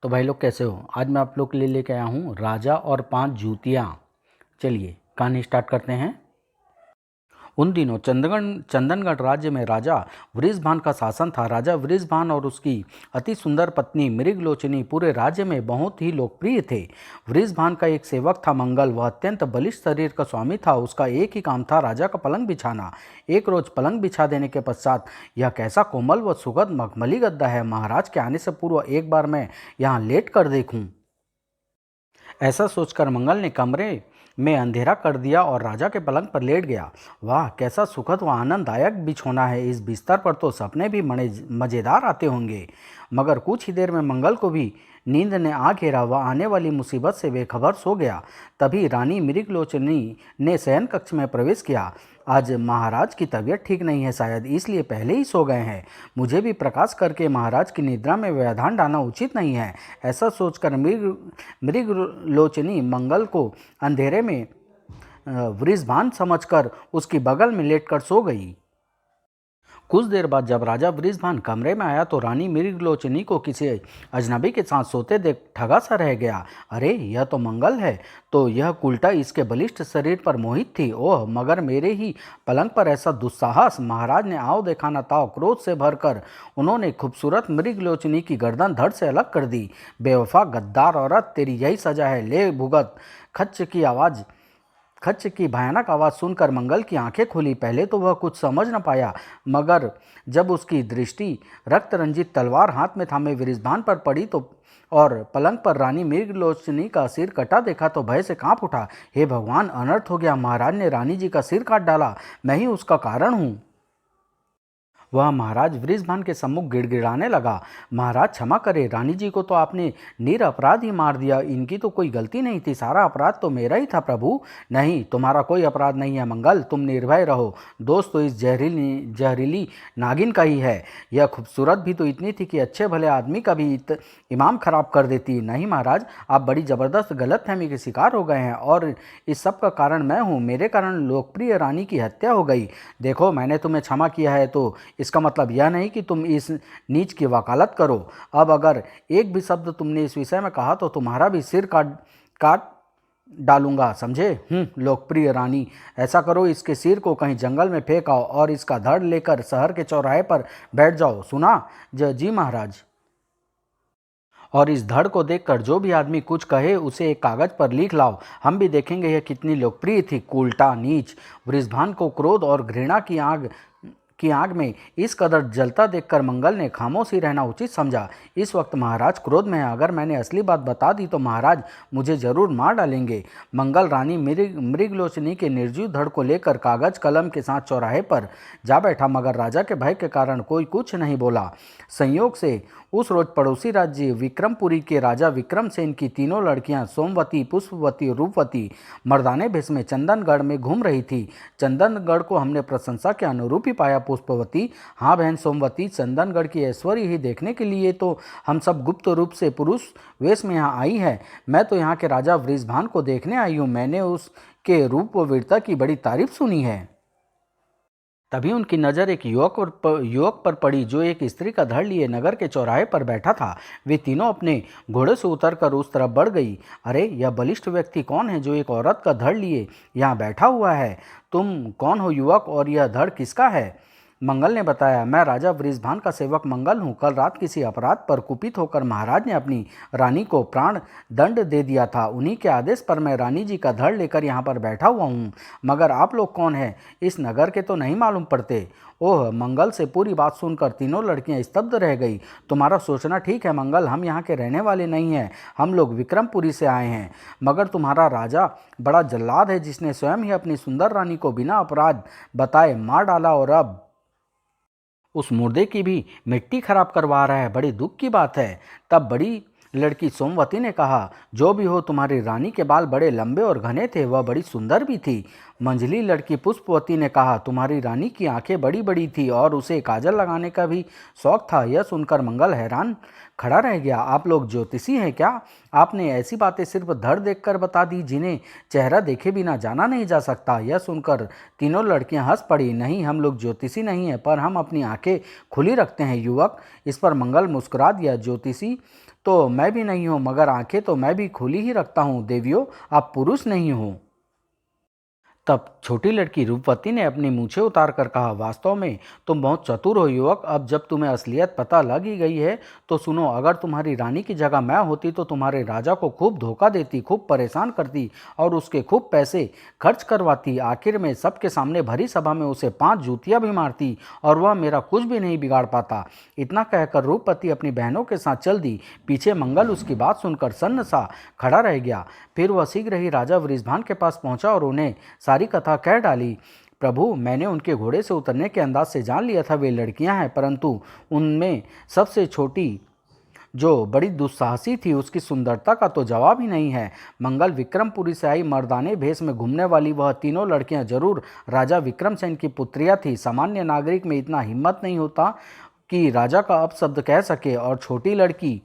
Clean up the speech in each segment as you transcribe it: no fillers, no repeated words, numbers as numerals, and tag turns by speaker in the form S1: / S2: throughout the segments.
S1: तो भाई लोग कैसे हो। आज मैं आप लोग के लिए लेके आया हूँ राजा और 5 जूतियाँ। चलिए कहानी स्टार्ट करते हैं। उन दिनों चंदनगढ़ राज्य में राजा वृषभान का शासन था। राजा वृषभान और उसकी अति सुंदर पत्नी मृगलोचनी पूरे राज्य में बहुत ही लोकप्रिय थे। वृषभान का एक सेवक था मंगल। वह अत्यंत बलिष्ठ शरीर का स्वामी था। उसका एक ही काम था राजा का पलंग बिछाना। एक रोज पलंग बिछा देने के पश्चात, यह कैसा कोमल व सुगंध मखमली गद्दा है, महाराज के आने से पूर्व एक बार मैं यहाँ लेट कर देखूं। ऐसा सोचकर मंगल ने कमरे में अंधेरा कर दिया और राजा के पलंग पर लेट गया। वाह, कैसा सुखद व आनंददायक बिछोना है। इस बिस्तर पर तो सपने भी बड़े मज़ेदार आते होंगे। मगर कुछ ही देर में मंगल को भी नींद ने आ घेरा। वह आने वाली मुसीबत से बेखबर सो गया। तभी रानी मृगलोचनी ने शयन कक्ष में प्रवेश किया। आज महाराज की तबीयत ठीक नहीं है, शायद इसलिए पहले ही सो गए हैं। मुझे भी प्रकाश करके महाराज की निद्रा में व्यवधान डालना उचित नहीं है। ऐसा सोचकर मृगलोचनी मंगल को अंधेरे में वृषभान समझकर उसकी बगल में लेटकर सो गई। कुछ देर बाद जब राजा वृषभान कमरे में आया तो रानी मृगलोचनी को किसी अजनबी के साथ सोते देख ठगा सा रह गया। अरे, यह तो मंगल है। तो यह उल्टा इसके बलिष्ठ शरीर पर मोहित थी। ओह, मगर मेरे ही पलंग पर ऐसा दुस्साहस। महाराज ने आओ देखा न ताओ क्रोध से भरकर उन्होंने खूबसूरत मृगलोचनी की गर्दन धड़ से अलग कर दी। बेवफा गद्दार औरत, तेरी यही सजा है, ले भुगत। खच्च की भयानक आवाज़ सुनकर मंगल की आंखें खुली। पहले तो वह कुछ समझ न पाया, मगर जब उसकी दृष्टि रक्त रंजित तलवार हाथ में थामे वृषभान पर पड़ी तो और पलंग पर रानी मृगलोचनी का सिर कटा देखा तो भय से कांप उठा। हे भगवान, अनर्थ हो गया। महाराज ने रानी जी का सिर काट डाला। मैं ही उसका कारण हूँ। वह महाराज वृषभान के सम्मुख गिड़गिड़ाने लगा। महाराज क्षमा करे, रानी जी को तो आपने निरपराध ही मार दिया। इनकी तो कोई गलती नहीं थी, सारा अपराध तो मेरा ही था प्रभु। नहीं, तुम्हारा कोई अपराध नहीं है मंगल, तुम निर्भय रहो। दोस्त तो इस जहरीली नागिन का ही है। यह खूबसूरत भी तो इतनी थी कि अच्छे भले आदमी का भी इमाम खराब कर देती। नहीं महाराज, आप बड़ी ज़बरदस्त गलतफहमी के शिकार हो गए हैं और इस सब का कारण मैं हूँ। मेरे कारण लोकप्रिय रानी की हत्या हो गई। देखो, मैंने तुम्हें क्षमा किया है तो इसका मतलब यह नहीं कि तुम इस नीच की वकालत करो। अब अगर एक भी शब्द तुमने इस विषय में कहा तो तुम्हारा भी सिर काट काट डालूंगा, समझे। लोकप्रिय रानी, ऐसा करो, इसके सिर को कहीं जंगल में फेंक आओ और इसका धड़ लेकर शहर के चौराहे पर बैठ जाओ। सुना? जी महाराज। और इस धड़ को देखकर जो भी आदमी कुछ कहे उसे एक कागज पर लिख लाओ। हम भी देखेंगे यह कितनी लोकप्रिय थी। उल्टा नीच। वृषभान को क्रोध और घृणा की आग में इस कदर जलता देखकर मंगल ने खामोशी रहना उचित समझा। इस वक्त महाराज क्रोध में है। अगर मैंने असली बात बता दी तो महाराज मुझे जरूर मार डालेंगे। मंगल रानी मृगलोचनी के निर्जीव धड़ को लेकर कागज कलम के साथ चौराहे पर जा बैठा, मगर राजा के भय के कारण कोई कुछ नहीं बोला। संयोग से उस रोज पड़ोसी राज्य विक्रमपुरी के राजा विक्रमसेन की तीनों लड़कियां सोमवती, पुष्पवती और रूपवती मर्दाने भेष में चंदनगढ़ में घूम रही थी। चंदनगढ़ को हमने प्रशंसा के अनुरूप ही पाया पुष्पवती। हाँ बहन सोमवती, चंदनगढ़ की ऐश्वर्य ही देखने के लिए तो हम सब गुप्त रूप से पुरुष वेश में यहाँ आई है। मैं तो यहाँ के राजा वृषभान को देखने आई हूँ। मैंने उसके रूप व वीरता की बड़ी तारीफ सुनी है। तभी उनकी नज़र एक युवक पर पड़ी जो एक स्त्री का धड़ लिए नगर के चौराहे पर बैठा था। वे तीनों अपने घोड़े से उतरकर उस तरफ बढ़ गई। अरे, यह बलिष्ठ व्यक्ति कौन है जो एक औरत का धड़ लिए यहाँ बैठा हुआ है? तुम कौन हो युवक, और यह धड़ किसका है? मंगल ने बताया, मैं राजा वृषभान का सेवक मंगल हूँ। कल रात किसी अपराध पर कुपित होकर महाराज ने अपनी रानी को प्राण दंड दे दिया था। उन्हीं के आदेश पर मैं रानी जी का धड़ लेकर यहाँ पर बैठा हुआ हूँ। मगर आप लोग कौन हैं? इस नगर के तो नहीं मालूम पड़ते। ओह, मंगल से पूरी बात सुनकर तीनों लड़कियां स्तब्ध रह गई। तुम्हारा सोचना ठीक है मंगल, हम यहाँ के रहने वाले नहीं हैं। हम लोग विक्रमपुरी से आए हैं। मगर तुम्हारा राजा बड़ा जल्लाद है, जिसने स्वयं ही अपनी सुंदर रानी को बिना अपराध बताए मार डाला और अब उस मुर्दे की भी मिट्टी खराब करवा रहा है। बड़ी दुख की बात है। तब बड़ी लड़की सोमवती ने कहा, जो भी हो, तुम्हारी रानी के बाल बड़े लंबे और घने थे, वह बड़ी सुंदर भी थी। मंझली लड़की पुष्पवती ने कहा, तुम्हारी रानी की आंखें बड़ी बड़ी थी और उसे काजल लगाने का भी शौक था। यह सुनकर मंगल हैरान खड़ा रह गया। आप लोग ज्योतिषी हैं क्या? आपने ऐसी बातें सिर्फ धड़ देखकर बता दी जिन्हें चेहरा देखे बिना जाना नहीं जा सकता। यह सुनकर तीनों लड़कियां हंस पड़ी। नहीं, हम लोग ज्योतिषी नहीं हैं, पर हम अपनी आंखें खुली रखते हैं युवक। इस पर मंगल मुस्कुरा दिया। ज्योतिषी तो मैं भी नहीं हूँ, मगर आंखें तो मैं भी खुली ही रखता हूँ। देवियों, आप पुरुष नहीं हो। तब छोटी लड़की रूपवती ने अपनी मूछें उतार कर कहा, वास्तव में तुम बहुत चतुर हो युवक। अब जब तुम्हें असलियत पता लग ही गई है तो सुनो, अगर तुम्हारी रानी की जगह मैं होती तो तुम्हारे राजा को खूब धोखा देती, खूब परेशान करती और उसके खूब पैसे खर्च करवाती। आखिर में सबके सामने भरी सभा में उसे 5 जूतियां भी मारती और वह मेरा कुछ भी नहीं बिगाड़ पाता। इतना कहकर रूपवती अपनी बहनों के साथ चल दी। पीछे मंगल उसकी बात सुनकर सन्न सा खड़ा रह गया। फिर वह शीघ्र ही राजा वृषभान के पास पहुंचा और उन्हें सारी कथा कह डाली। प्रभु, मैंने उनके घोड़े से उतरने के अंदाज से जान लिया था वे लड़कियां हैं, परंतु उनमें सबसे छोटी जो बड़ी दुस्साहसी थी उसकी सुंदरता का तो जवाब ही नहीं है। मंगल विक्रमपुरी से आई मर्दाने भेष में घूमने वाली वह तीनों लड़कियां जरूर राजा विक्रमसेन की पुत्रियां थी। सामान्य नागरिक में इतना हिम्मत नहीं होता कि राजा का अपशब्द कह सके, और छोटी लड़की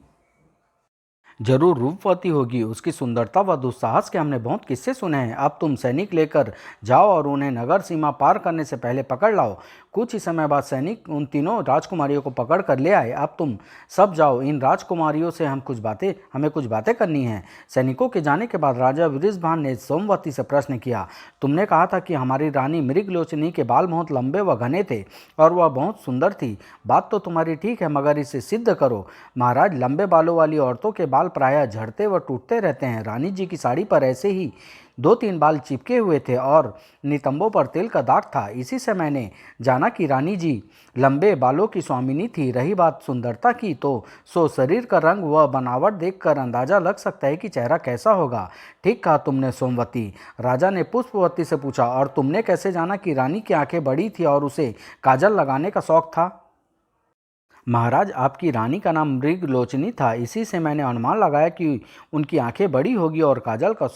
S1: जरूर रूपवती होगी। उसकी सुंदरता व दुस्साहस के हमने बहुत किस्से सुने हैं। अब तुम सैनिक लेकर जाओ और उन्हें नगर सीमा पार करने से पहले पकड़ लाओ। कुछ ही समय बाद सैनिक उन तीनों राजकुमारियों को पकड़ कर ले आए। अब तुम सब जाओ, इन राजकुमारियों से हमें कुछ बातें करनी हैं। सैनिकों के जाने के बाद राजा वृषभान ने सोमवती से प्रश्न किया, तुमने कहा था कि हमारी रानी मृगलोचनी के बाल बहुत लंबे व घने थे और वह बहुत सुंदर थी। बात तो तुम्हारी ठीक है, मगर इसे सिद्ध करो। महाराज, लंबे बालों वाली औरतों के बाल प्रायः झड़ते व टूटते रहते हैं। रानी जी की साड़ी पर ऐसे ही 2-3 बाल चिपके हुए थे और नितंबों पर तेल का दाग था। इसी से मैंने जाना कि रानी जी लंबे बालों की स्वामिनी थी। रही बात सुंदरता की, तो शरीर का रंग व बनावट देखकर अंदाजा लग सकता है कि चेहरा कैसा होगा। ठीक कहा तुमने सोमवती। राजा ने पुष्पवती से पूछा, और तुमने कैसे जाना कि रानी की आंखें बड़ी थी और उसे काजल लगाने का शौक था? महाराज, आपकी रानी का नाम मृगलोचनी था, इसी से मैंने अनुमान लगाया कि उनकी आंखें बड़ी होगी और काजल का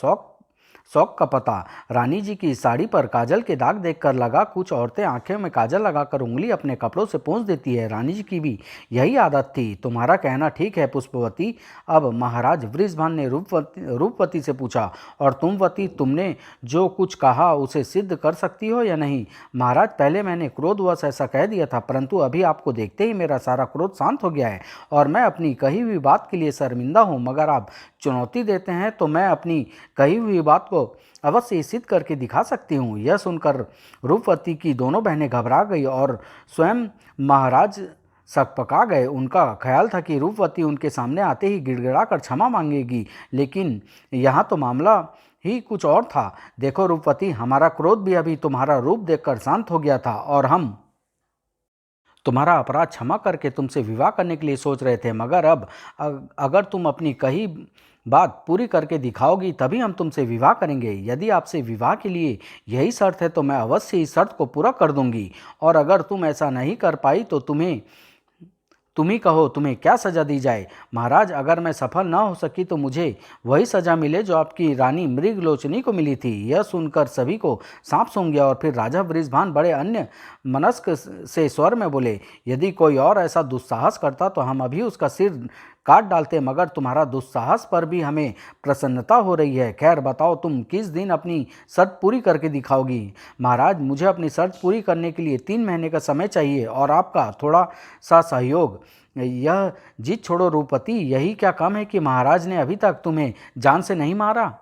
S1: शौक का पता रानी जी की साड़ी पर काजल के दाग देखकर लगा। कुछ औरतें आंखें में काजल लगाकर उंगली अपने कपड़ों से पोंछ देती है। रानी जी की भी यही आदत थी। तुम्हारा कहना ठीक है पुष्पवती। अब महाराज वृषभान ने रूपवती से पूछा, और तुमवती, तुमने जो कुछ कहा उसे सिद्ध कर सकती हो या नहीं? महाराज, पहले मैंने क्रोधवश ऐसा कह दिया था, परंतु अभी आपको देखते ही मेरा सारा क्रोध शांत हो गया है और मैं अपनी कही हुई बात के लिए शर्मिंदा हूँ। मगर आप चुनौती देते हैं तो मैं अपनी कही हुई बात को अवश्य सिद्ध करके दिखा सकती हूँ। यह सुनकर रूपवती की दोनों बहनें घबरा गई और स्वयं महाराज सकपका गए। उनका ख्याल था कि रूपवती उनके सामने आते ही गिड़गिड़ाकर क्षमा मांगेगी, लेकिन यहाँ तो मामला ही कुछ और था। देखो रूपवती, हमारा क्रोध भी अभी तुम्हारा रूप देखकर शांत हो गया था और हम तुम्हारा अपराध क्षमा करके तुमसे विवाह करने के लिए सोच रहे थे, मगर अब अगर तुम अपनी कही बात पूरी करके दिखाओगी तभी हम तुमसे विवाह करेंगे। यदि आपसे विवाह के लिए यही शर्त है तो मैं अवश्य इस शर्त को पूरा कर दूंगी, और अगर तुम ऐसा नहीं कर पाई तो तुम ही कहो तुम्हें क्या सजा दी जाए। महाराज, अगर मैं सफल ना हो सकी तो मुझे वही सजा मिले जो आपकी रानी मृगलोचनी को मिली थी। यह सुनकर सभी को सांप सूंघ गया और फिर राजा वृषभान बड़े अन्य मनस्क से स्वर में बोले, यदि कोई और ऐसा दुस्साहस करता तो हम अभी उसका सिर काट डालते, मगर तुम्हारा दुस्साहस पर भी हमें प्रसन्नता हो रही है। खैर बताओ, तुम किस दिन अपनी शर्त पूरी करके दिखाओगी? महाराज, मुझे अपनी शर्त पूरी करने के लिए 3 महीने का समय चाहिए और आपका थोड़ा सा सहयोग। यह जीत छोड़ो रूपवती, यही क्या कम है कि महाराज ने अभी तक तुम्हें जान से नहीं मारा?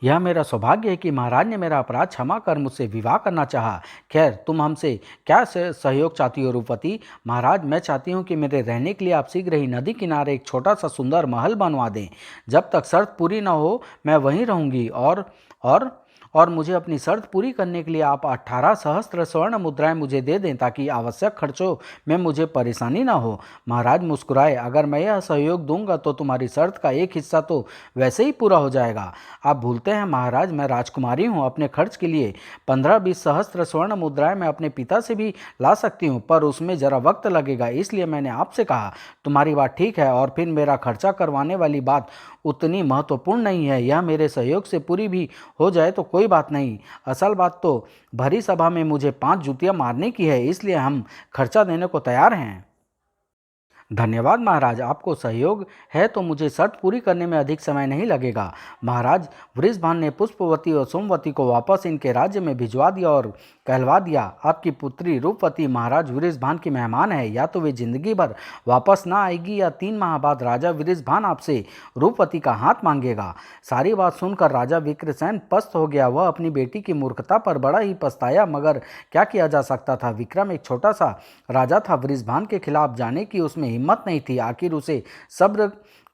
S1: यह मेरा सौभाग्य है कि महाराज ने मेरा अपराध क्षमा कर मुझसे विवाह करना चाहा। खैर, तुम हमसे क्या सहयोग चाहती हो रूपवती? महाराज, मैं चाहती हूँ कि मेरे रहने के लिए आप शीघ्र ही नदी किनारे एक छोटा सा सुंदर महल बनवा दें। जब तक शर्त पूरी न हो मैं वहीं रहूँगी, और मुझे अपनी शर्त पूरी करने के लिए आप 18 सहस्त्र स्वर्ण मुद्राएं मुझे दे दें, ताकि आवश्यक खर्चों में मुझे परेशानी ना हो। महाराज मुस्कुराए, अगर मैं यह सहयोग दूंगा तो तुम्हारी शर्त का एक हिस्सा तो वैसे ही पूरा हो जाएगा। आप भूलते हैं महाराज, मैं राजकुमारी हूँ। अपने खर्च के लिए 15-20 सहस्त्र स्वर्ण मुद्राएं मैं अपने पिता से भी ला सकती हूँ, पर उसमें ज़रा वक्त लगेगा। इसलिए मैंने आपसे कहा। तुम्हारी बात ठीक है, और फिर मेरा खर्चा करवाने वाली बात उतनी महत्वपूर्ण नहीं है। यह मेरे सहयोग से पूरी भी हो जाए तो कोई कोई बात नहीं, असल बात तो भरी सभा में मुझे 5 जूतियाँ मारने की है, इसलिए हम खर्चा देने को तैयार हैं। धन्यवाद महाराज, आपको सहयोग है तो मुझे शर्त पूरी करने में अधिक समय नहीं लगेगा। महाराज, वृषभान ने पुष्पवती और सोमवती को वापस इनके राज्य में भिजवा दिया और कहलवा दिया, आपकी पुत्री रूपवती महाराज वृषभान की मेहमान है। या तो वे जिंदगी भर वापस ना आएगी या 3 माह बाद राजा वृषभान आपसे रूपवती का हाथ मांगेगा। सारी बात सुनकर राजा विक्रसेन पस्त हो गया। वह अपनी बेटी की मूर्खता पर बड़ा ही पछताया, मगर क्या किया जा सकता था। विक्रम एक छोटा सा राजा था, वृषभान के खिलाफ जाने की उसमें हिम्मत नहीं थी। आखिर उसे सब्र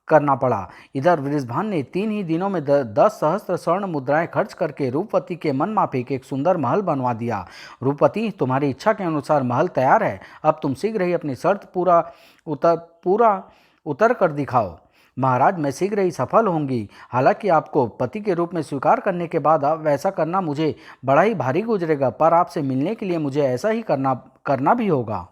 S1: करना पड़ा। इधर वृषभान ने 3 ही दिनों में 10 सहस्त्र स्वर्ण मुद्राएं खर्च करके रूपवती के मन माफिक एक सुंदर महल बनवा दिया। रूपवती, तुम्हारी इच्छा के अनुसार महल तैयार है, अब तुम शीघ्र ही अपनी शर्त पूरा उतर कर दिखाओ। महाराज, मैं शीघ्र ही सफल होंगी। हालांकि आपको पति के रूप में स्वीकार करने के बाद अब वैसा करना मुझे बड़ा ही भारी गुजरेगा, पर आपसे मिलने के लिए मुझे ऐसा ही करना भी होगा।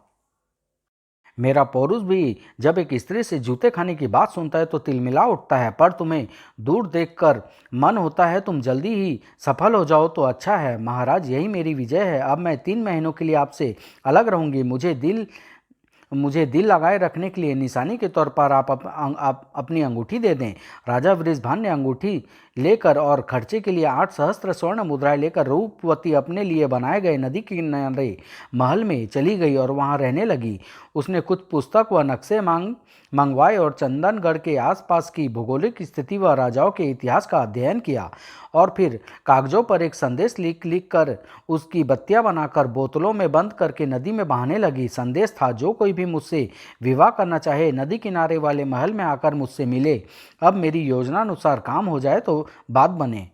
S1: मेरा पौरुष भी जब एक स्त्री से जूते खाने की बात सुनता है तो तिलमिला उठता है, पर तुम्हें दूर देखकर मन होता है तुम जल्दी ही सफल हो जाओ तो अच्छा है। महाराज, यही मेरी विजय है। अब मैं 3 महीनों के लिए आपसे अलग रहूंगी। मुझे दिल लगाए रखने के लिए निशानी के तौर पर आप अपनी अंगूठी दे दें। राजा वृषभान ने अंगूठी लेकर और खर्चे के लिए 8 सहस्त्र स्वर्ण मुद्राएं लेकर रूपवती अपने लिए बनाए गए नदी के किनारे महल में चली गई और वहां रहने लगी। उसने कुछ पुस्तक व नक्शे मंगवाए और चंदनगढ़ के आसपास की भौगोलिक स्थिति व राजाओं के इतिहास का अध्ययन किया और फिर कागजों पर एक संदेश लिख कर उसकी बत्तियां बनाकर बोतलों में बंद करके नदी में बहाने लगी। संदेश था, जो कोई भी मुझसे विवाह करना चाहे नदी किनारे वाले महल में आकर मुझसे मिले। अब मेरी योजना अनुसार काम हो जाए तो बात बने।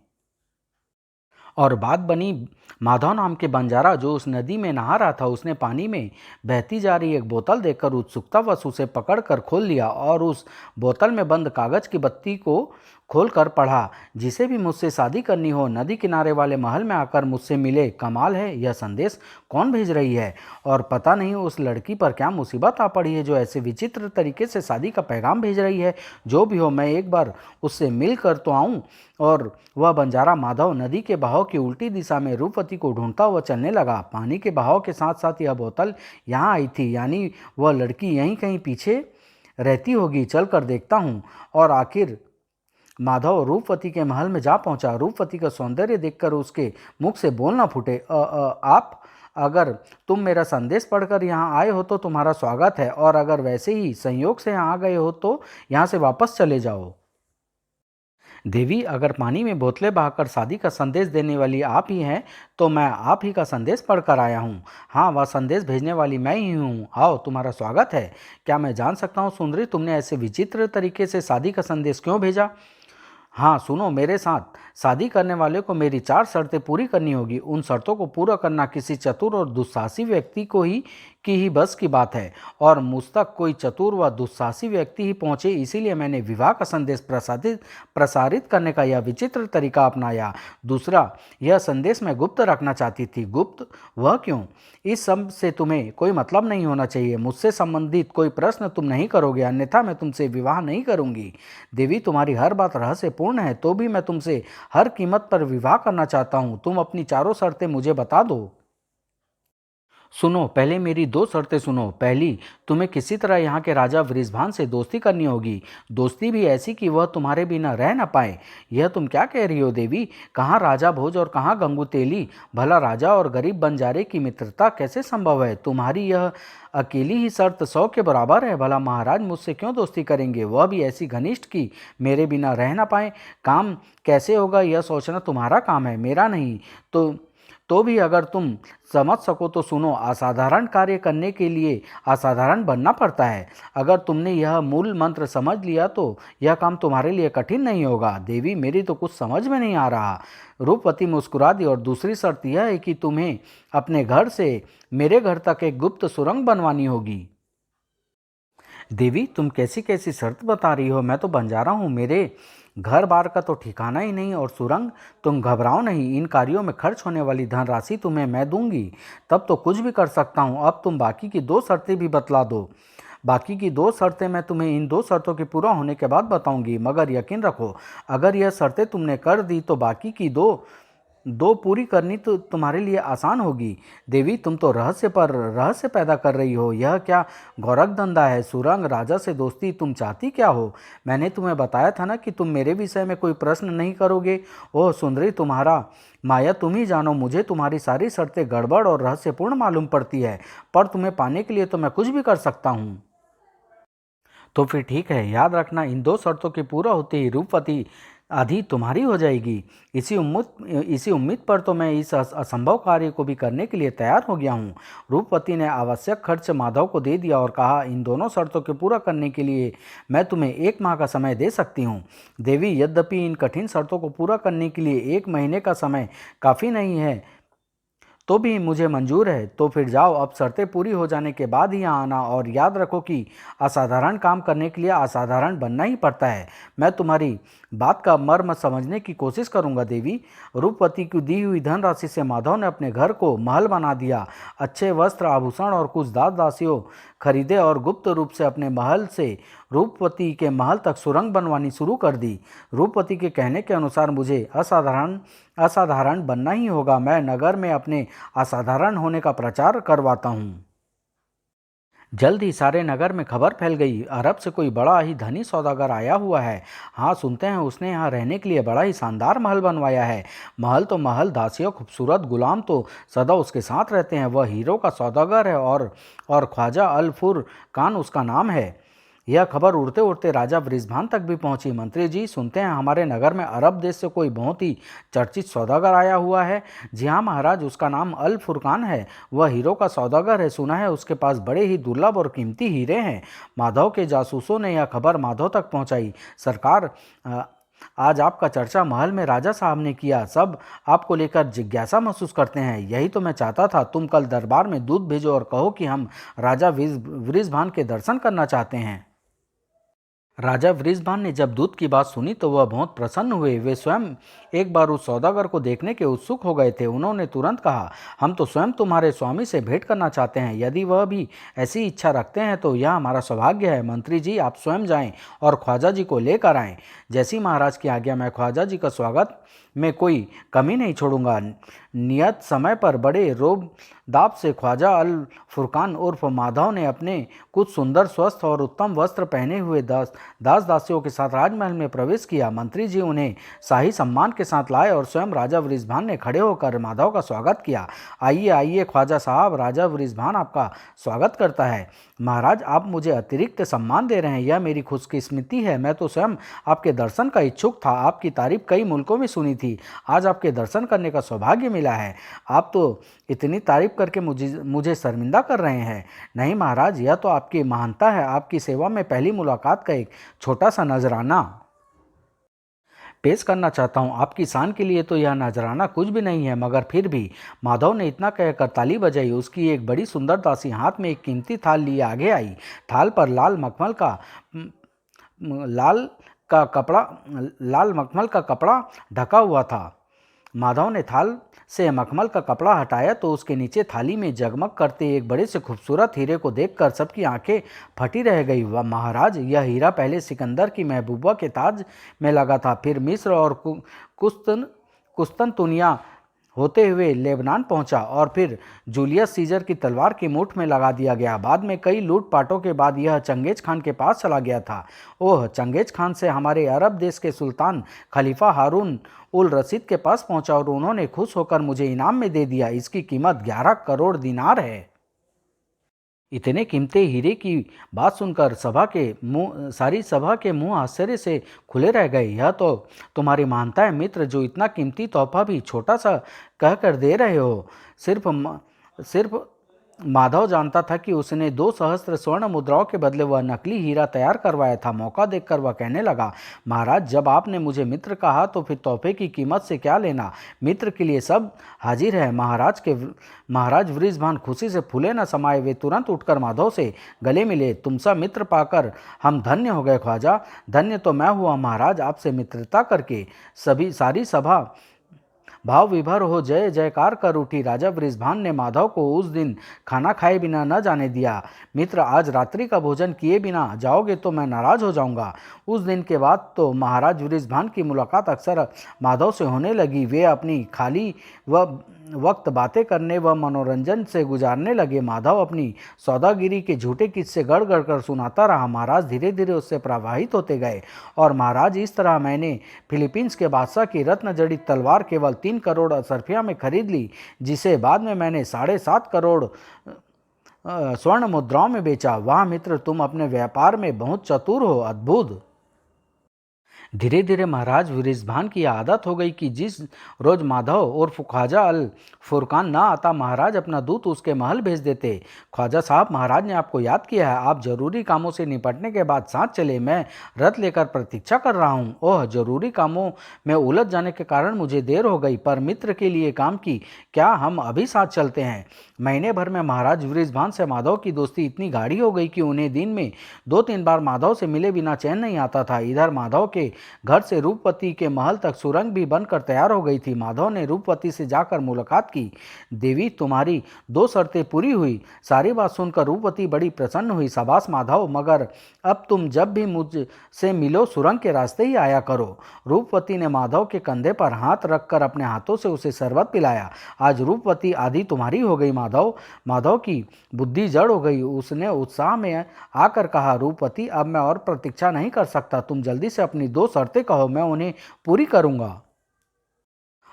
S1: और बात बनी। माधव नाम के बंजारा जो उस नदी में नहा रहा था, उसने पानी में बहती जा रही एक बोतल देखकर उत्सुकतावश उसे पकड़कर खोल लिया और उस बोतल में बंद कागज की बत्ती को खोलकर पढ़ा, जिसे भी मुझसे शादी करनी हो नदी किनारे वाले महल में आकर मुझसे मिले। कमाल है, यह संदेश कौन भेज रही है और पता नहीं उस लड़की पर क्या मुसीबत आ पड़ी है जो ऐसे विचित्र तरीके से शादी का पैगाम भेज रही है। जो भी हो, मैं एक बार उससे मिल कर तो आऊं। और वह बंजारा माधव नदी के बहाव की उल्टी दिशा में रूपवती को ढूंढता हुआ चलने लगा। पानी के बहाव के साथ साथ यह बोतल यहाँ आई थी, यानी वह लड़की यहीं कहीं पीछे रहती होगी। चल कर देखता हूँ। और आखिर माधव रूपवती के महल में जा पहुंचा। रूपवती का सौंदर्य देखकर उसके मुख से बोल न फूटे। आप, अगर तुम मेरा संदेश पढ़कर यहाँ आए हो तो तुम्हारा स्वागत है, और अगर वैसे ही संयोग से यहाँ आ गए हो तो यहाँ से वापस चले जाओ। देवी, अगर पानी में बोतलें बहाकर शादी का संदेश देने वाली आप ही हैं तो मैं आप ही का संदेश पढ़कर आया हूँ। हाँ, वह संदेश भेजने वाली मैं ही हूँ। आओ, तुम्हारा स्वागत है। क्या मैं जान सकता हूँ सुंदरी, तुमने ऐसे विचित्र तरीके से शादी का संदेश क्यों भेजा? हाँ सुनो, मेरे साथ शादी करने वाले को मेरी 4 शर्तें पूरी करनी होगी। उन शर्तों को पूरा करना किसी चतुर और दुस्साहसी व्यक्ति की ही बस की बात है, और मुझ तक कोई चतुर व दुस्साहसी व्यक्ति ही पहुंचे, इसीलिए मैंने विवाह का संदेश प्रसारित करने का यह विचित्र तरीका अपनाया। दूसरा, यह संदेश मैं गुप्त रखना चाहती थी। गुप्त? वह क्यों? इस सब से तुम्हें कोई मतलब नहीं होना चाहिए। मुझसे संबंधित कोई प्रश्न तुम नहीं करोगे, अन्यथा मैं तुमसे विवाह नहीं करूंगी। देवी, तुम्हारी हर बात रहस्यपूर्ण है, तो भी मैं तुमसे हर कीमत पर विवाह करना चाहता हूं। तुम अपनी 4 शर्तें मुझे बता दो। सुनो, पहले मेरी 2 शर्तें सुनो। पहली, तुम्हें किसी तरह यहाँ के राजा वृषभान से दोस्ती करनी होगी। दोस्ती भी ऐसी कि वह तुम्हारे बिना रह न पाए। यह तुम क्या कह रही हो देवी? कहाँ राजा भोज और कहाँ गंगू तेली? भला राजा और गरीब बंजारे की मित्रता कैसे संभव है? तुम्हारी यह अकेली ही शर्त 100 के बराबर है। भला महाराज मुझसे क्यों दोस्ती करेंगे, वह भी ऐसी घनिष्ठ कि मेरे बिना रह न पाए? काम कैसे होगा यह सोचना तुम्हारा काम है, मेरा नहीं। तो भी अगर तुम समझ सको तो सुनो। असाधारण कार्य करने के लिए असाधारण बनना पड़ता है। अगर तुमने यह मूल मंत्र समझ लिया तो यह काम तुम्हारे लिए कठिन नहीं होगा। देवी, मेरी तो कुछ समझ में नहीं आ रहा। रूपवती मुस्कुरा दी। और दूसरी शर्त यह है कि तुम्हें अपने घर से मेरे घर तक एक गुप्त सुरंग बनवानी होगी। देवी, तुम कैसी कैसी शर्त बता रही हो? मैं तो बंजारा हूँ, मेरे घर बार का तो ठिकाना ही नहीं। और सुरंग? तुम घबराओ नहीं, इन कार्यों में खर्च होने वाली धनराशि तुम्हें मैं दूंगी, तब तो कुछ भी कर सकता हूँ। अब तुम बाकी की 2 शर्तें भी बतला दो। बाकी की 2 शर्तें मैं तुम्हें इन 2 शर्तों के पूरा होने के बाद बताऊंगी, मगर यकीन रखो, अगर यह शर्तें तुमने कर दी तो बाकी की 2 दो पूरी करनी तो तुम्हारे लिए आसान होगी। देवी, तुम तो रहस्य पर रहस्य पैदा कर रही हो। यह क्या गौरव धंधा है? सुरंग राजा से दोस्ती, तुम चाहती क्या हो? मैंने तुम्हें बताया था ना कि तुम मेरे विषय में कोई प्रश्न नहीं करोगे। ओह सुंदरी, तुम्हारा माया तुम ही जानो। मुझे तुम्हारी सारी शर्तें गड़बड़ और रहस्यपूर्ण मालूम पड़ती है, पर तुम्हें पाने के लिए तो मैं कुछ भी कर सकता हूँ। तो फिर ठीक है, याद रखना, इन दो शर्तों के पूरा होते ही रूपवती आधी तुम्हारी हो जाएगी। इसी उम्मीद पर तो मैं इस असंभव कार्य को भी करने के लिए तैयार हो गया हूँ। रूपवती ने आवश्यक खर्च माधव को दे दिया और कहा, इन दोनों शर्तों के पूरा करने के लिए मैं तुम्हें 1 माह का समय दे सकती हूँ। देवी, यद्यपि इन कठिन शर्तों को पूरा करने के लिए 1 महीने का समय काफ़ी नहीं है, तो भी मुझे मंजूर है। तो फिर जाओ, अब शर्तें पूरी हो जाने के बाद ही यहाँ आना, और याद रखो कि असाधारण काम करने के लिए असाधारण बनना ही पड़ता है। मैं तुम्हारी बात का मर्म समझने की कोशिश करूंगा। देवी, रूपवती की दी हुई धनराशि से माधव ने अपने घर को महल बना दिया। अच्छे वस्त्र, आभूषण और कुछ दास दासियों खरीदे और गुप्त रूप से अपने महल से रूपवती के महल तक सुरंग बनवानी शुरू कर दी। रूपवती के कहने के अनुसार मुझे असाधारण असाधारण बनना ही होगा। मैं नगर में अपने असाधारण होने का प्रचार करवाता हूँ। जल्द ही सारे नगर में खबर फैल गई, अरब से कोई बड़ा ही धनी सौदागर आया हुआ है। हाँ, सुनते हैं उसने यहाँ रहने के लिए बड़ा ही शानदार महल बनवाया है। महल तो महल, दासियों खूबसूरत गुलाम तो सदा उसके साथ रहते हैं। वह हीरो का सौदागर है और ख्वाजा अल फुरकान उसका नाम है। यह खबर उड़ते उड़ते राजा वृषभान तक भी पहुंची। मंत्री जी, सुनते हैं हमारे नगर में अरब देश से कोई बहुत ही चर्चित सौदागर आया हुआ है। जी हाँ महाराज, उसका नाम अल फुरकान है। वह हीरो का सौदागर है। सुना है उसके पास बड़े ही दुर्लभ और कीमती हीरे हैं। माधव के जासूसों ने यह खबर माधव तक पहुंचाई। सरकार, आज आपका चर्चा महल में राजा साहब ने किया। सब आपको लेकर जिज्ञासा महसूस करते हैं। यही तो मैं चाहता था। तुम कल दरबार में दूत भेजो और कहो कि हम राजा वृषभान के दर्शन करना चाहते हैं। राजा वृषभान ने जब दूत की बात सुनी तो वह बहुत प्रसन्न हुए। वे स्वयं एक बार उस सौदागर को देखने के उत्सुक हो गए थे। उन्होंने तुरंत कहा, हम तो स्वयं तुम्हारे स्वामी से भेंट करना चाहते हैं। यदि वह भी ऐसी इच्छा रखते हैं तो यह हमारा सौभाग्य है। मंत्री जी, आप स्वयं जाएं और ख्वाजा जी को लेकर आएं। जैसी महाराज की आज्ञा। मैं ख्वाजा जी का स्वागत में कोई कमी नहीं छोड़ूंगा। नियत समय पर बड़े रोब दाब से ख्वाजा अल फुरकान उर्फ माधव ने अपने कुछ सुंदर, स्वस्थ और उत्तम वस्त्र पहने हुए दास दासियों के साथ राजमहल में प्रवेश किया। मंत्री जी उन्हें शाही सम्मान के साथ लाए और स्वयं राजा वृषभान ने खड़े होकर माधव का स्वागत किया। आइए आइए ख्वाजा साहब, राजा वृषभान आपका स्वागत करता है। महाराज, आप मुझे अतिरिक्त सम्मान दे रहे हैं, यह मेरी खुशकिस्मती है। मैं तो स्वयं आपके दर्शन का इच्छुक था। आपकी तारीफ कई मुल्कों में सुनी थी। आज आपके दर्शन करने का सौभाग्य मिला है। आप तो इतनी तारीफ करके मुझे शर्मिंदा कर रहे हैं। नहीं महाराज, यह तो आपकी महानता है। आपकी सेवा में पहली मुलाकात का एक छोटा सा नजराना पेश करना चाहता हूँ। आपकी शान के लिए तो यह नजराना कुछ भी नहीं है, मगर फिर भी। माधव ने इतना कहकर ताली बजाई। उसकी एक बड़ी सुंदर दासी हाथ में एक कीमती थाल लिए आगे आई। थाल पर लाल का कपड़ा लाल मखमल का कपड़ा ढका हुआ था। माधव ने थाल से मखमल का कपड़ा हटाया तो उसके नीचे थाली में जगमग करते एक बड़े से खूबसूरत हीरे को देखकर सबकी आंखें फटी रह गई। वह महाराज, यह हीरा पहले सिकंदर की महबूबा के ताज में लगा था, फिर मिस्र और कुस्तनतुनिया होते हुए लेबनान पहुंचा और फिर जूलियस सीजर की तलवार की मूठ में लगा दिया गया। बाद में कई लूटपाटों के बाद यह चंगेज खान के पास चला गया था। ओह, चंगेज खान से हमारे अरब देश के सुल्तान खलीफा हारून उल रशीद के पास पहुंचा और उन्होंने खुश होकर मुझे इनाम में दे दिया। इसकी कीमत 11 करोड़ दिनार है। इतने कीमती हीरे की बात सुनकर सारी सभा के मुंह आश्चर्य से खुले रह गए। यह तो तुम्हारी महानता है मित्र, जो इतना कीमती तोहफा भी छोटा सा कहकर दे रहे हो। सिर्फ माधव जानता था कि उसने 2 सहस्त्र स्वर्ण मुद्राओं के बदले वह नकली हीरा तैयार करवाया था। मौका देखकर वह कहने लगा, महाराज, जब आपने मुझे मित्र कहा तो फिर तोहफे की कीमत से क्या लेना। मित्र के लिए सब हाजिर है। महाराज वृषभान खुशी से फूले न समाये। वे तुरंत उठकर माधव से गले मिले। तुमसा मित्र पाकर हम धन्य हो गए ख्वाजा। धन्य तो मैं हुआ महाराज, आपसे मित्रता करके। सारी सभा भाव विभोर हो जय जयकार कर उठी राजा वृषभान ने माधव को उस दिन खाना खाए बिना न जाने दिया। मित्र, आज रात्रि का भोजन किए बिना जाओगे तो मैं नाराज हो जाऊंगा। उस दिन के बाद तो महाराज वृषभान की मुलाकात अक्सर माधव से होने लगी। वे अपनी खाली व वक्त बातें करने व मनोरंजन से गुजारने लगे। माधव अपनी सौदागिरी के झूठे किस्से गढ़ गढ़ कर सुनाता रहा। महाराज धीरे धीरे उससे प्रभावित होते गए और महाराज, इस तरह मैंने फिलीपींस के बादशाह की रत्न जड़ित तलवार केवल 3 करोड़ असरफिया में खरीद ली, जिसे बाद में मैंने 7.5 करोड़ स्वर्ण मुद्राओं में बेचा। वाह मित्र, तुम अपने व्यापार में बहुत चतुर हो, अद्भुत। धीरे धीरे महाराज वृषभान की आदत हो गई कि जिस रोज माधव उर्फ ख्वाजा अल फुरकान ना आता, महाराज अपना दूत उसके महल भेज देते। ख्वाजा साहब, महाराज ने आपको याद किया है। आप जरूरी कामों से निपटने के बाद साथ चले। मैं रथ लेकर प्रतीक्षा कर रहा हूँ। ओह, जरूरी कामों में उलझ जाने के कारण मुझे देर हो गई, पर मित्र के लिए काम की। क्या हम अभी साथ चलते हैं? महीने भर में महाराज वृषभान से माधव की दोस्ती इतनी गाढ़ी हो गई कि उन्हें दिन में 2-3 बार माधव से मिले बिना चैन नहीं आता था। इधर माधव के घर से रूपवती के महल तक सुरंग भी बनकर तैयार हो गई थी। माधव ने रूपवती से जाकर मुलाकात की। देवी, तुम्हारी 2 शर्तें पूरी हुई। सारी बात सुनकर रूपवती बड़ी प्रसन्न हुई। शाबाश माधव, मगर अब तुम जब भी मुझसे मिलो सुरंग के रास्ते ही आया करो। रूपवती ने माधव के कंधे पर हाथ रखकर अपने हाथों से उसे शरबत पिलाया। आज रूपवती आधी तुम्हारी हो गई माधव। माधव की बुद्धि जड़ हो गई। उसने उत्साह में आकर कहा, रूपवती, अब मैं और प्रतीक्षा नहीं कर सकता। तुम जल्दी से अपनी 2 शर्तें कहो, मैं उन्हें पूरी करूंगा।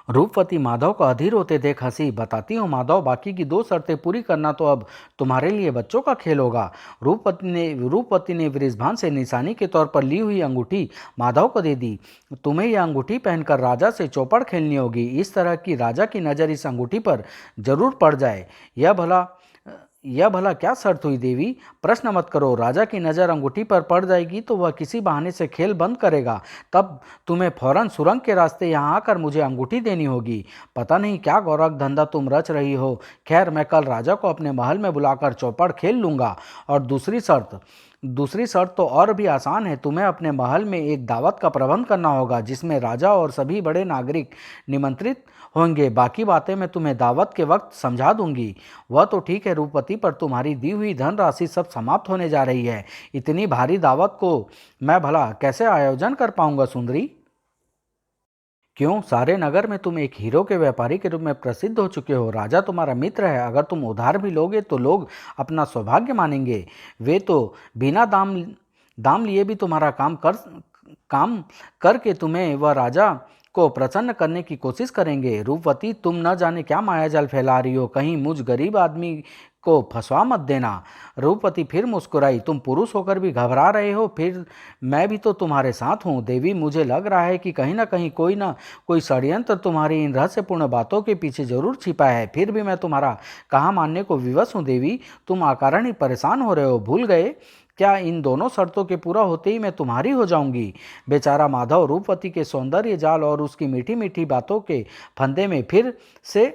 S1: रूपवती माधव को अधीर होते देख हंसी। बताती हूँ माधव, बाकी की 2 शर्तें पूरी करना तो अब तुम्हारे लिए बच्चों का खेल होगा। रूपवती ने वृषभान से निशानी के तौर पर ली हुई अंगूठी माधव को दे दी। तुम्हें यह अंगूठी पहनकर राजा से चौपड़ खेलनी होगी। इस तरह की राजा की नज़र इस अंगूठी पर जरूर पड़ जाए। यह भला क्या शर्त हुई देवी? प्रश्न मत करो। राजा की नज़र अंगूठी पर पड़ जाएगी तो वह किसी बहाने से खेल बंद करेगा। तब तुम्हें फौरन सुरंग के रास्ते यहाँ आकर मुझे अंगूठी देनी होगी। पता नहीं क्या गौरव धंधा तुम रच रही हो। खैर, मैं कल राजा को अपने महल में बुलाकर चौपड़ खेल लूँगा। और दूसरी शर्त तो और भी आसान है। तुम्हें अपने महल में एक दावत का प्रबंध करना होगा, जिसमें राजा और सभी बड़े नागरिक निमंत्रित होंगे। बाकी बातें मैं तुम्हें दावत के वक्त समझा दूंगी। वह तो ठीक है रूपवती, पर तुम्हारी दी हुई धनराशि सब समाप्त होने जा रही है। इतनी भारी दावत को मैं भला कैसे आयोजन कर पाऊंगा सुंदरी? क्यों, सारे नगर में तुम एक हीरो के व्यापारी के रूप में प्रसिद्ध हो चुके हो। राजा तुम्हारा मित्र है। अगर तुम उधार भी लोगे तो लोग अपना सौभाग्य मानेंगे। वे तो बिना दाम दाम लिए भी तुम्हारा काम करके तुम्हें वह राजा को प्रसन्न करने की कोशिश करेंगे। रूपवती, तुम न जाने क्या मायाजाल फैला रही हो। कहीं मुझ गरीब आदमी को फंसवा मत देना। रूपवती फिर मुस्कुराई। तुम पुरुष होकर भी घबरा रहे हो, फिर मैं भी तो तुम्हारे साथ हूँ। देवी, मुझे लग रहा है कि कहीं ना कोई षड्यंत्र तुम्हारी इन रहस्यपूर्ण बातों के पीछे जरूर छिपा है। फिर भी मैं तुम्हारा कहा मानने को विवश हूँ। देवी, तुम अकारण ही परेशान हो रहे हो। भूल गए क्या इन दोनों शर्तों के पूरा होते ही मैं तुम्हारी हो जाऊंगी? बेचारा माधव रूपवती के सौंदर्य जाल और उसकी मीठी मीठी बातों के फंदे में फिर से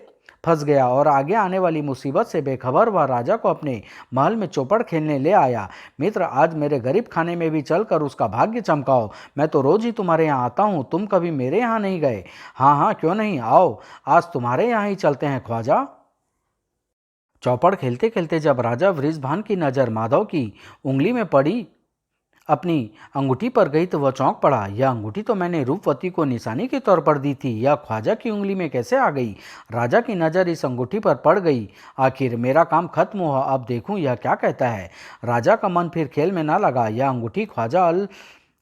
S1: फंस गया और आगे आने वाली मुसीबत से बेखबर वह राजा को अपने महल में चौपड़ खेलने ले आया। मित्र, आज मेरे गरीब खाने में भी चलकर उसका भाग्य चमकाओ। मैं तो रोज ही तुम्हारे यहाँ आता हूँ, तुम कभी मेरे यहाँ नहीं गए। हाँ हाँ, क्यों नहीं, आओ आज तुम्हारे यहाँ ही चलते हैं ख्वाजा। चौपड़ खेलते खेलते जब राजा वृषभान की नज़र माधव की उंगली में पड़ी, अपनी अंगूठी पर गई, तो वह चौंक पड़ा। यह अंगूठी तो मैंने रूपवती को निशानी के तौर पर दी थी। यह ख्वाजा की उंगली में कैसे आ गई? राजा की नज़र इस अंगूठी पर पड़ गई। आखिर मेरा काम खत्म हुआ। अब देखूं यह क्या कहता है। राजा का मन फिर खेल में ना लगा। यह अंगूठी ख्वाजा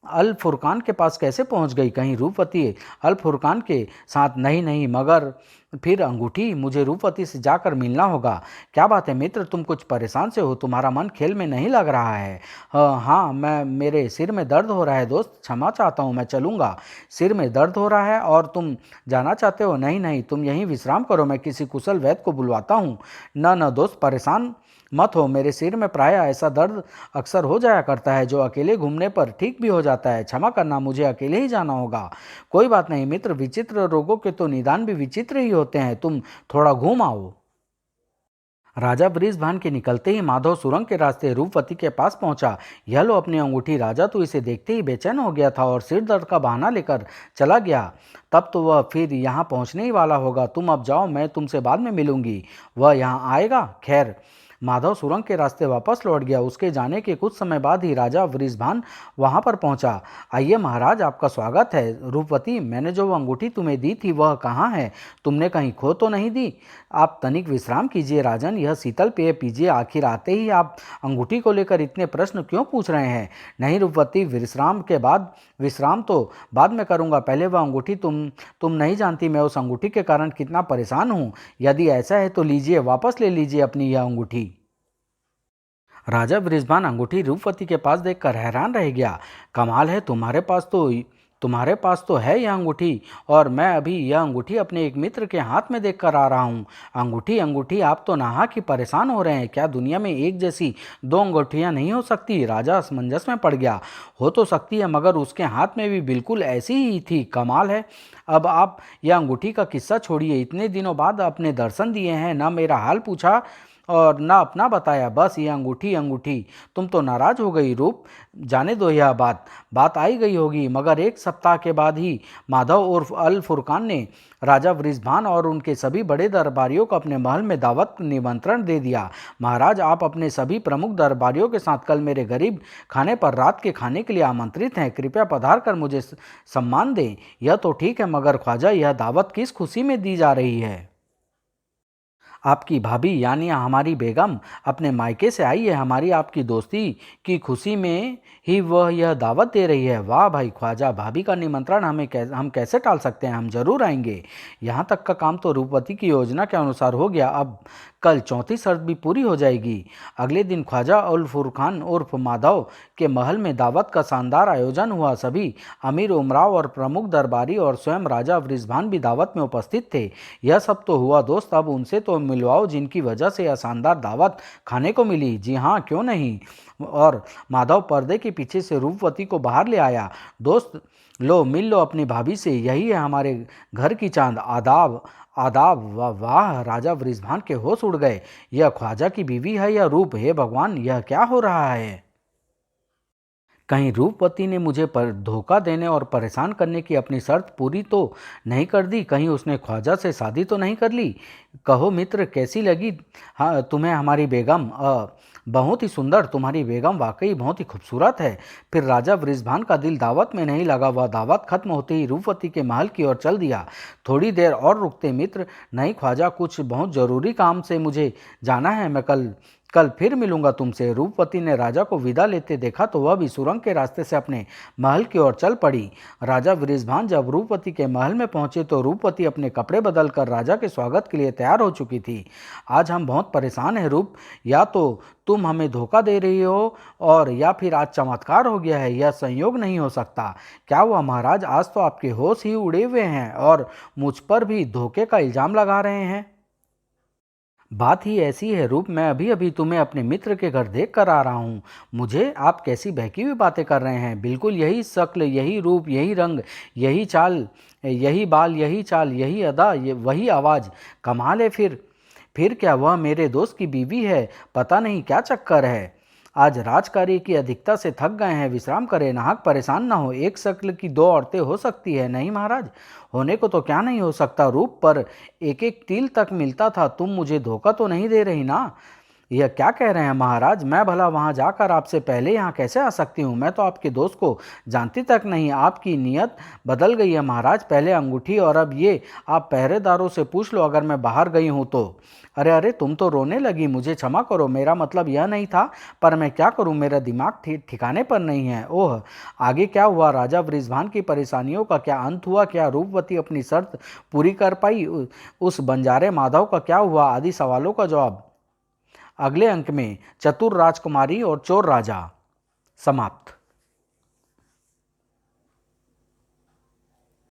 S1: अल फुरकान के पास कैसे पहुंच गई? कहीं रूपवती अल फुरकान के साथ नहीं? नहीं, मगर फिर अंगूठी मुझे रूपवती से जाकर मिलना होगा। क्या बात है मित्र, तुम कुछ परेशान से हो? तुम्हारा मन खेल में नहीं लग रहा है। हाँ, मेरे सिर में दर्द हो रहा है दोस्त, क्षमा चाहता हूँ, मैं चलूँगा। सिर में दर्द हो रहा है और तुम जाना चाहते हो? नहीं नहीं, तुम यहीं विश्राम करो, मैं किसी कुशल वैद्य को बुलवाता हूँ। न दोस्त, परेशान मत हो। मेरे सिर में प्रायः ऐसा दर्द अक्सर हो जाया करता है, जो अकेले घूमने पर ठीक भी हो जाता है। क्षमा करना, मुझे अकेले ही जाना होगा। कोई बात नहीं मित्र, विचित्र रोगों के तो निदान भी विचित्र ही होते हैं। तुम थोड़ा घूम आओ। राजा वृषभान के निकलते ही माधव सुरंग के रास्ते रूपवती के पास पहुंचा। यह लो अपनी अंगूठी। राजा तो इसे देखते ही बेचैन हो गया था और सिर दर्द का बहाना लेकर चला गया। तब तो वह फिर यहाँ पहुँचने ही वाला होगा। तुम अब जाओ, मैं तुमसे बाद में मिलूंगी। वह यहाँ आएगा? खैर, माधव सुरंग के रास्ते वापस लौट गया। उसके जाने के कुछ समय बाद ही राजा वृषभान वहां पर पहुंचा। आइए महाराज, आपका स्वागत है। रूपवती, मैंने जो वो अंगूठी तुम्हें दी थी वह कहाँ है? तुमने कहीं खो तो नहीं दी? आप तनिक विश्राम कीजिए राजन, यह शीतल पेय पीजिए। आखिर आते ही आप अंगूठी को लेकर इतने प्रश्न क्यों पूछ रहे हैं? नहीं रूपवती, विश्राम तो बाद में करूंगा। पहले वह अंगूठी तुम नहीं जानती मैं उस अंगूठी के कारण कितना परेशान हूँ। यदि ऐसा है तो लीजिए, वापस ले लीजिए अपनी यह अंगूठी। राजा वृषभान अंगूठी रूपवती के पास देखकर हैरान रह गया। कमाल है, तुम्हारे पास तो है यह अंगूठी, और मैं अभी यह अंगूठी अपने एक मित्र के हाथ में देख कर आ रहा हूँ। अंगूठी अंगूठी, आप तो नाहक ही परेशान हो रहे हैं। क्या दुनिया में एक जैसी दो अंगूठियाँ नहीं हो सकती? राजा असमंजस में पड़ गया। हो तो सकती है, मगर उसके हाथ में भी बिल्कुल ऐसी ही थी। कमाल है। अब आप यह अंगूठी का किस्सा छोड़िए। इतने दिनों बाद अपने दर्शन दिए हैं, न मेरा हाल पूछा और ना अपना बताया, बस ये अंगूठी अंगूठी। तुम तो नाराज हो गई रूप। जाने दो, यह बात आई गई होगी। मगर एक सप्ताह के बाद ही माधव उर्फ अल फुरकान ने राजा वृषभान और उनके सभी बड़े दरबारियों को अपने महल में दावत निमंत्रण दे दिया। महाराज, आप अपने सभी प्रमुख दरबारियों के साथ कल मेरे गरीब खाने पर रात के खाने के लिए आमंत्रित हैं। कृपया पधार कर मुझे सम्मान दें। यह तो ठीक है, मगर ख्वाजा, यह दावत किस खुशी में दी जा रही है? आपकी भाभी यानी हमारी बेगम अपने मायके से आई है। हमारी आपकी दोस्ती की खुशी में ही वह यह दावत दे रही है। वाह भाई ख्वाजा, भाभी का निमंत्रण हम कैसे टाल सकते हैं? हम जरूर आएंगे। यहाँ तक का काम तो रूपवती की योजना के अनुसार हो गया। अब कल चौथी शर्त भी पूरी हो जाएगी। अगले दिन ख्वाजा उल फुरखान उर्फ माधव के महल में दावत का शानदार आयोजन हुआ। सभी अमीर उमराव और प्रमुख दरबारी और स्वयं राजा वृषभान भी दावत में उपस्थित थे। यह सब तो हुआ दोस्त, अब उनसे तो मिलवाओ जिनकी वजह से यह शानदार दावत खाने को मिली। जी हाँ, क्यों नहीं। और माधव पर्दे के पीछे से रूपवती को बाहर ले आया। दोस्त, लो मिल लो अपनी भाभी से, यही है हमारे घर की चांद। आदाब आदाब। वाह वाह, राजा वृषभान के होश उड़ गए। यह ख्वाजा की बीवी है या रूप? हे भगवान, यह क्या हो रहा है? कहीं रूपवती ने मुझे पर धोखा देने और परेशान करने की अपनी शर्त पूरी तो नहीं कर दी? कहीं उसने ख्वाजा से शादी तो नहीं कर ली? कहो मित्र, कैसी लगी हाँ तुम्हें हमारी बेगम? बहुत ही सुंदर। तुम्हारी बेगम वाकई बहुत ही खूबसूरत है। फिर राजा वृषभान का दिल दावत में नहीं लगा। वह दावत खत्म होते ही रूपवती के महल की ओर चल दिया। थोड़ी देर और रुकते मित्र? नहीं ख्वाजा, कुछ बहुत जरूरी काम से मुझे जाना है। मैं कल कल फिर मिलूंगा तुमसे। रूपवती ने राजा को विदा लेते देखा तो वह भी सुरंग के रास्ते से अपने महल की ओर चल पड़ी। राजा वृषभान जब रूपवती के महल में पहुंचे तो रूपवती अपने कपड़े बदलकर राजा के स्वागत के लिए तैयार हो चुकी थी। आज हम बहुत परेशान हैं रूप, या तो तुम हमें धोखा दे रही हो और या फिर आज चमत्कार हो गया है। यह संयोग नहीं हो सकता। क्या हुआ महाराज? आज तो आपके होश ही उड़े हुए हैं और मुझ पर भी धोखे का इल्जाम लगा रहे हैं। बात ही ऐसी है रूप, मैं अभी अभी तुम्हें अपने मित्र के घर देख कर आ रहा हूँ। मुझे आप कैसी बहकी हुई बातें कर रहे हैं? बिल्कुल यही शक्ल, यही रूप, यही रंग, यही चाल, यही बाल, यही चाल, यही अदा, वही आवाज़। कमाल है। फिर क्या वह मेरे दोस्त की बीवी है? पता नहीं क्या चक्कर है। आज राजकार्य की अधिकता से थक गए हैं, विश्राम करें। नाहक परेशान ना हो। एक शक्ल की दो औरतें हो सकती है नहीं महाराज? होने को तो क्या नहीं हो सकता रूप, पर एक एक तिल तक मिलता था। तुम मुझे धोखा तो नहीं दे रही ना? यह क्या कह रहे हैं महाराज? मैं भला वहां जाकर आपसे पहले यहाँ कैसे आ सकती हूँ? मैं तो आपके दोस्त को जानती तक नहीं। आपकी नीयत बदल गई है महाराज। पहले अंगूठी और अब ये। आप पहरेदारों से पूछ लो अगर मैं बाहर गई हूँ तो। अरे अरे, तुम तो रोने लगी। मुझे क्षमा करो, मेरा मतलब यह नहीं था, पर मैं क्या करूं, मेरा दिमाग ठिकाने पर नहीं है। ओह, आगे क्या हुआ? राजा वृषभान की परेशानियों का क्या अंत हुआ? क्या रूपवती अपनी शर्त पूरी कर पाई? उस बंजारे माधव का क्या हुआ? आदि सवालों का जवाब अगले अंक में। चतुर राजकुमारी और चोर राजा समाप्त।